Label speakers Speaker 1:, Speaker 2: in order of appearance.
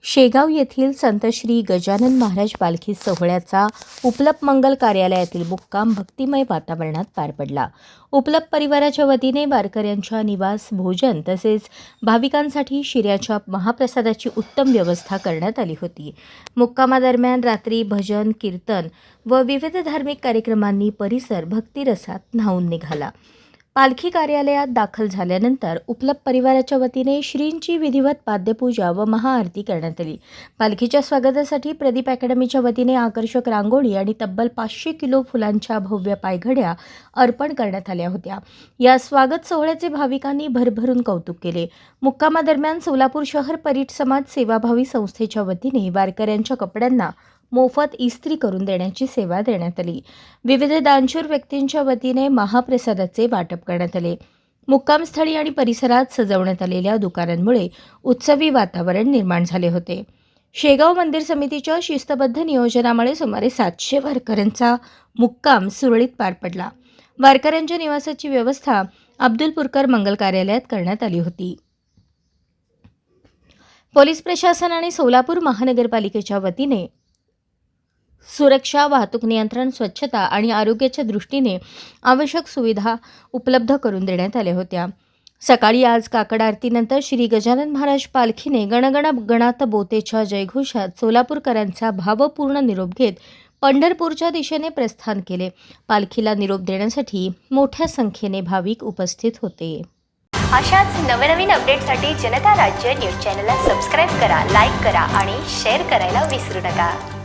Speaker 1: शेगाव येथील संत श्री गजानन महाराज पालखी सोहळ्याचा उपलप मंगल कार्यालयातील मुक्काम भक्तिमय वातावरणात पार पडला. उपलप परिवाराच्या वतीने वारकऱ्यांच्या निवास, भोजन तसेच भाविकांसाठी शिऱ्याच्या महाप्रसादाची उत्तम व्यवस्था करण्यात आली होती. मुक्कामादरम्यान रात्री भजन, कीर्तन व विविध धार्मिक कार्यक्रमांनी परिसर भक्तिरसात न्हाऊन निघाला. पालखी कार्यालयात दाखल झाल्यानंतर उपलप परिवाराच्या वतीने श्रींची विधिवत पाद्यपूजा व महाआरती करण्यात आली. पालखीच्या स्वागतासाठी प्रदीप अकॅडमीच्या वतीने आकर्षक रांगोळी आणि तब्बल 500 किलो फुलांच्या भव्य पायघड्या अर्पण करण्यात आल्या होत्या. या स्वागत सोहळ्याचे भाविकांनी भरभरून कौतुक केले. मुक्कामादरम्यान सोलापूर शहर परीट समाज सेवाभावी संस्थेच्या वतीने वारकऱ्यांच्या कपड्यांना मोफत इस्त्री करून देण्याची सेवा देण्यात आली. विविध दानशूर व्यक्तींच्या वतीने महाप्रसादाचे वाटप करण्यात आले. मुक्कामस्थळी आणि परिसरात सजवण्यात आलेल्या दुकानांमुळे उत्सवी वातावरण निर्माण झाले होते. शेगाव मंदिर समितीच्या शिस्तबद्ध नियोजनामुळे सुमारे 700 वारकऱ्यांचा मुक्काम सुरळीत पार पडला. वारकऱ्यांच्या निवासाची व्यवस्था अब्दुलपूरकर मंगल कार्यालयात करण्यात आली होती. पोलीस प्रशासन आणि सोलापूर महानगरपालिकेच्या वतीने सुरक्षा, वाहतूक नियंत्रण, स्वच्छता आणि आरोग्याच्या दृष्टीने आवश्यक सुविधा उपलब्ध करून देण्यात आल्या होत्या. सकाळी आज काकड आरतीनंतर श्री गजानन महाराज पालखीने गणगण गणात बोतेच्या जयघोषात सोलापूरकरांचा भावपूर्ण निरोप घेत पंढरपूरच्या दिशेने प्रस्थान केले. पालखीला निरोप देण्यासाठी मोठ्या संख्येने भाविक उपस्थित होते.
Speaker 2: अशाच नवनवीन अपडेटसाठी जनता राज्य न्यूज चॅनलला सबस्क्राईब करा, लाईक करा आणि शेअर करायला विसरू नका.